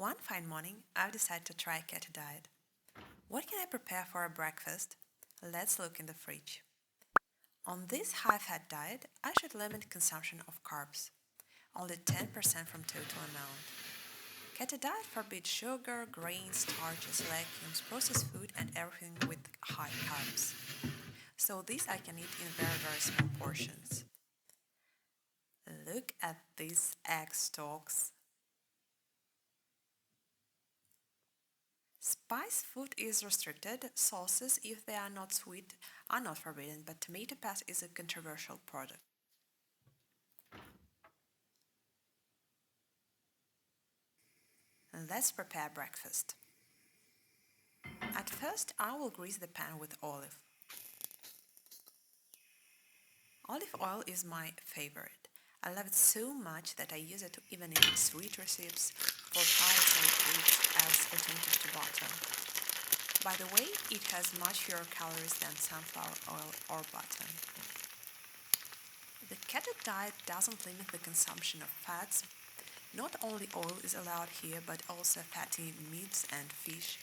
One fine morning, I've decided to try a keto diet. What can I prepare for a breakfast? Let's look in the fridge. On this high-fat diet, I should limit consumption of carbs, only 10% from total amount. Keto diet forbids sugar, grains, starches, legumes, processed food, and everything with high carbs. So this I can eat in very small portions. Look at these egg stalks. Spice food is restricted. Sauces, if they are not sweet, are not forbidden, but tomato paste is a controversial product. Let's prepare breakfast. At first, I will grease the pan with olive. Olive oil is my favorite. I love it so much that I use it even in sweet recipes for pies or cakes as alternative to butter. By the way, it has much fewer calories than sunflower oil or butter. The keto diet doesn't limit the consumption of fats. Not only oil is allowed here, but also fatty meats and fish.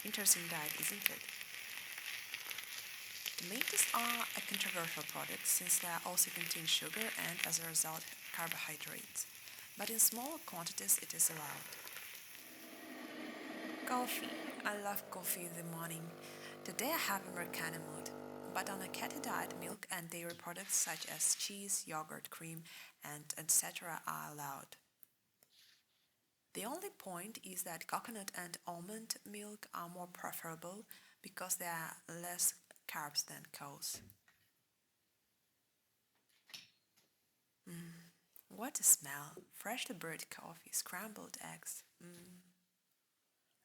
Interesting diet, isn't it? Tomatoes are a controversial product since they also contain sugar and, as a result, carbohydrates. But in small quantities it is allowed. Coffee. I love coffee in the morning. Today I have Americano mood. But on a keto diet, milk and dairy products such as cheese, yogurt, cream, and etc. are allowed. The only point is that coconut and almond milk are more preferable because they are less carbs than cows. What a smell! Freshly brewed coffee, scrambled eggs.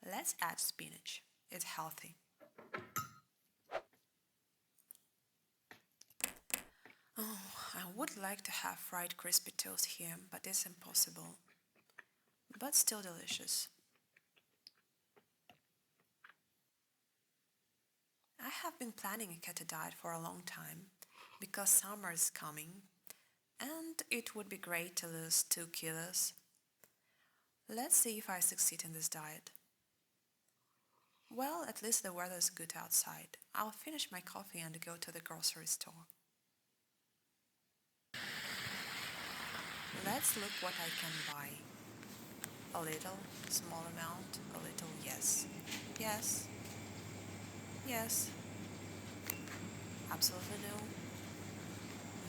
Let's add spinach. It's healthy. Oh, I would like to have fried crispy toast here, but it's impossible. But still delicious. I have been planning a keto diet for a long time because summer is coming and it would be great to lose 2 kilos. Let's see if I succeed in this diet. Well, at least the weather is good outside. I'll finish my coffee and go to the grocery store. Let's look what I can buy. A little, small amount, a little, yes. Yes, yes, absolutely no,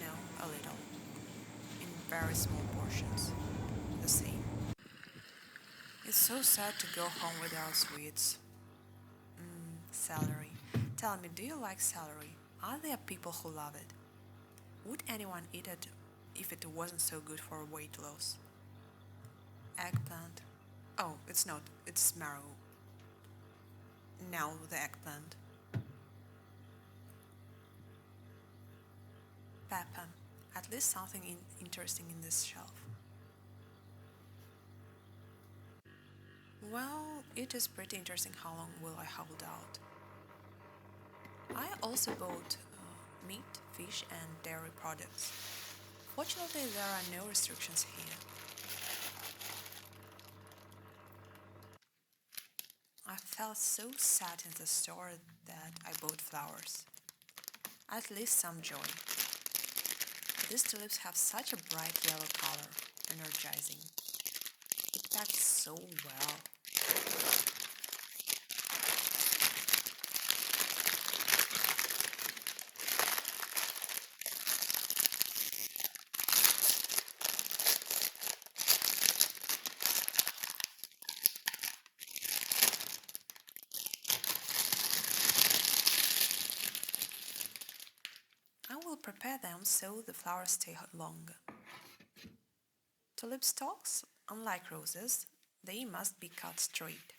no, a little. In very small portions. The same. It's so sad to go home without sweets. Celery. Tell me, do you like celery? Are there people who love it? Would anyone eat it if it wasn't so good for weight loss? Eggplant. Oh, it's not, it's marrow. Now the eggplant. Pepper. At least something interesting in this shelf. Well, it is pretty interesting how long will I hold out. I also bought meat, fish and dairy products. Fortunately, there are no restrictions here. I felt so sad in the store that I bought flowers. At least some joy. These tulips have such a bright yellow color, energizing. It packs so well. I will prepare them so the flowers stay longer. Tulip stalks, unlike roses, they must be cut straight.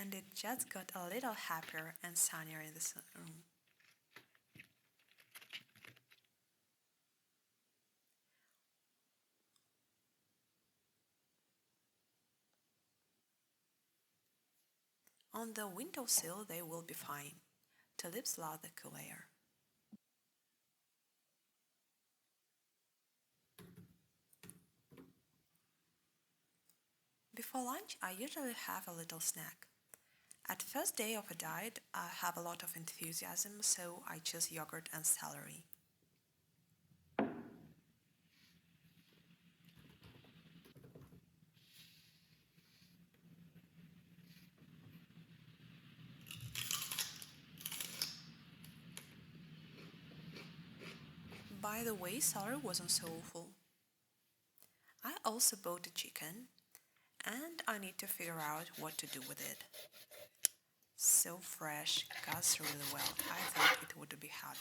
and it just got a little happier and sunnier in this room. On the windowsill they will be fine. Tulips love the cool air. Before lunch, I usually have a little snack. At first day of a diet, I have a lot of enthusiasm, so I choose yogurt and celery. By the way, celery wasn't so awful. I also bought a chicken, and I need to figure out what to do with it. So fresh, cuts really well. I thought it would be harder.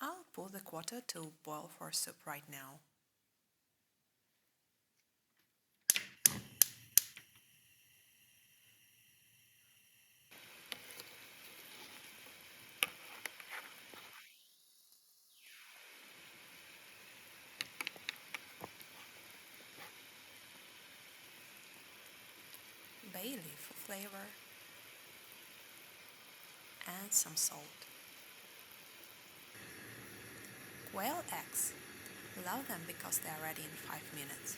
I'll put the quarter to boil for soup right now. Bay leaf for flavor and some salt. Quail eggs. Love them because they are ready in 5 minutes.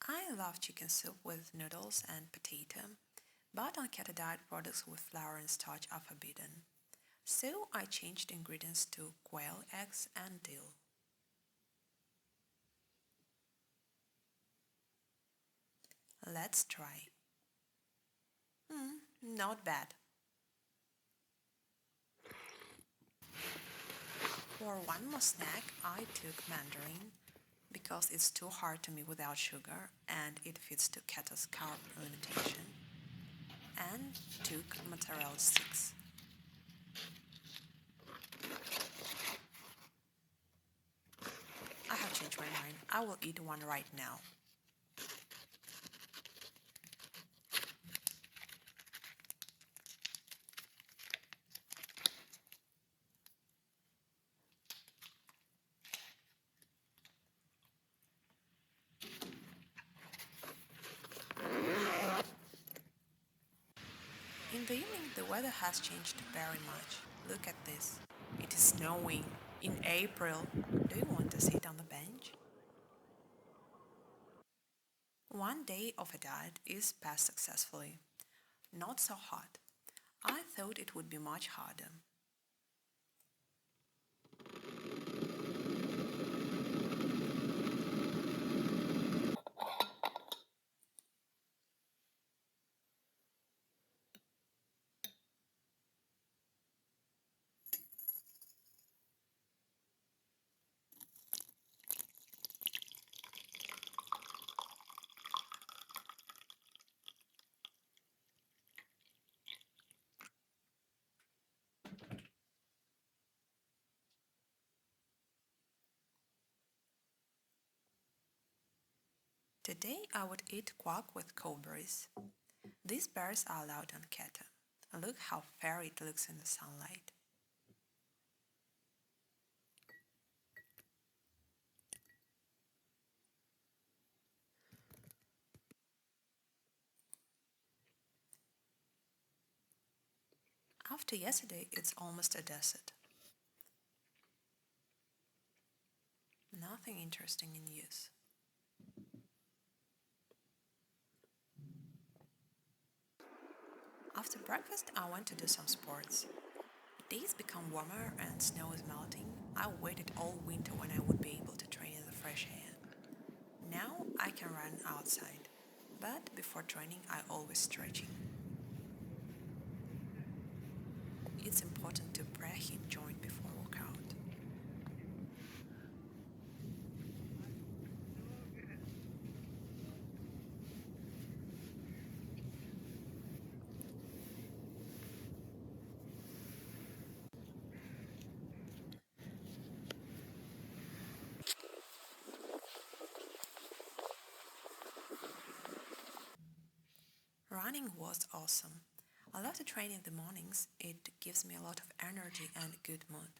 I love chicken soup with noodles and potato, but on keto diet products with flour and starch are forbidden. So I changed ingredients to quail eggs and dill. Let's try. Not bad. For one more snack, I took mandarin because it's too hard to me without sugar and it fits to keto's carb limitation, and took mozzarella sticks. I have changed my mind. I will eat one right now. In the evening, the weather has changed very much. Look at this. It is snowing in April. Do you want to sit on the bench? One day of a diet is passed successfully. Not so hot. I thought it would be much harder. Today I would eat quark with cowberries. These berries are allowed on keto. Look how fair it looks in the sunlight. After yesterday, it's almost a desert. Nothing interesting in use. After breakfast, I went to do some sports. Days become warmer and snow is melting. I waited all winter when I would be able to train in the fresh air. Now I can run outside, but before training I always stretching. It's important to preheat joint before workout. Running was awesome. I love to train in the mornings, it gives me a lot of energy and good mood.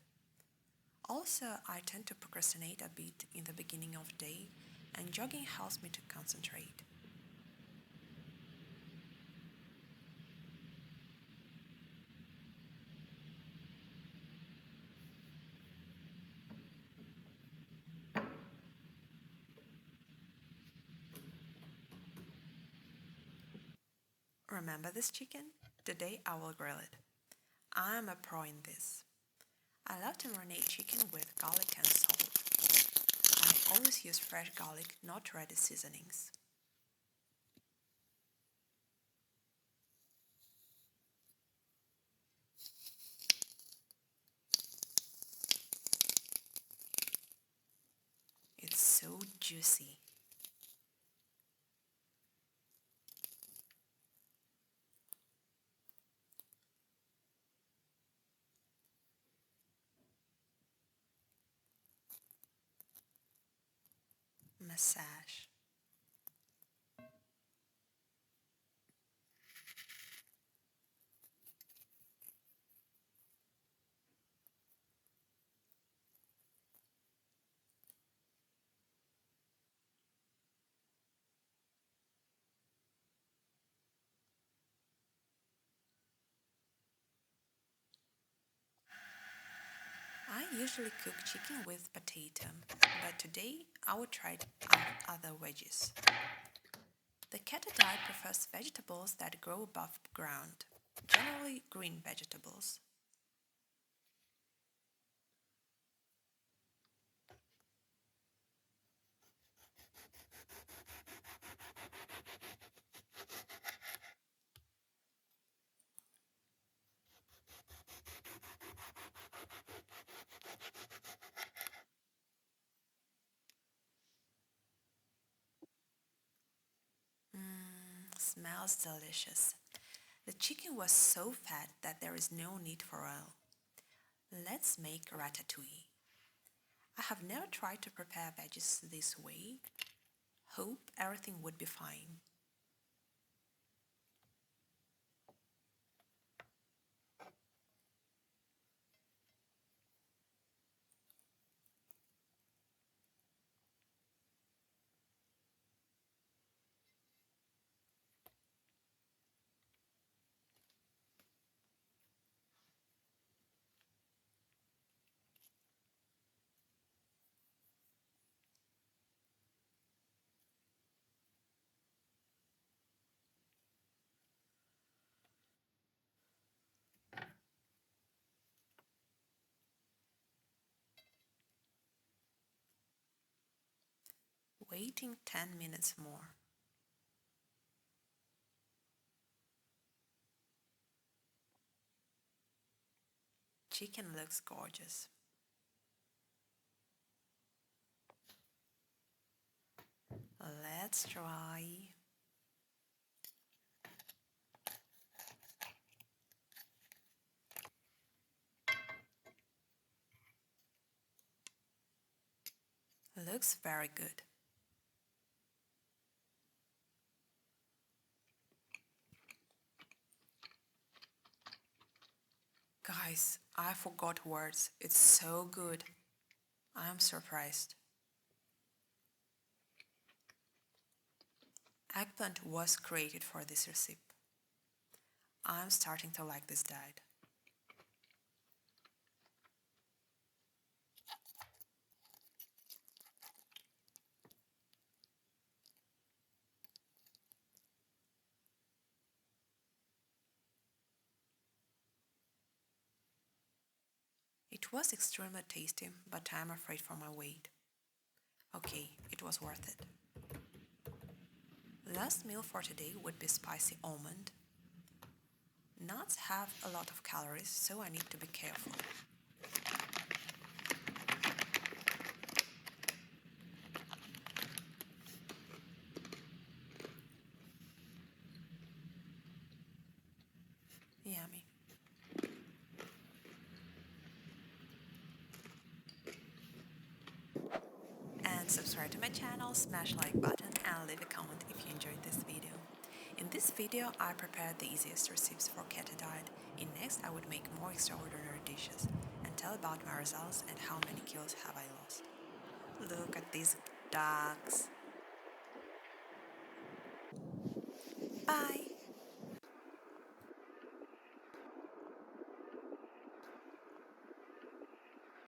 Also, I tend to procrastinate a bit in the beginning of the day, and jogging helps me to concentrate. Remember this chicken? Today I will grill it. I'm a pro in this. I love to marinate chicken with garlic and salt. I always use fresh garlic, not ready seasonings. It's so juicy. Massage. I usually cook chicken with potato, but today I will try other veggies. The keto diet prefers vegetables that grow above ground, generally green vegetables. Smells delicious. The chicken was so fat that there is no need for oil. Let's make ratatouille. I have never tried to prepare veggies this way. Hope everything would be fine. Waiting 10 minutes more. Chicken looks gorgeous. Let's try. Looks very good. Guys, I forgot words. It's so good. I'm surprised. Eggplant was created for this recipe. I'm starting to like this diet. It was extremely tasty, but I'm afraid for my weight. Okay, it was worth it. Last meal for today would be spicy almond. Nuts have a lot of calories, so I need to be careful. Yummy. And subscribe to my channel, smash like button and leave a comment if you enjoyed this video. In this video I prepared the easiest recipes for keto diet. In next I would make more extraordinary dishes and tell about my results and how many kilos have I lost. Look at these ducks. Bye!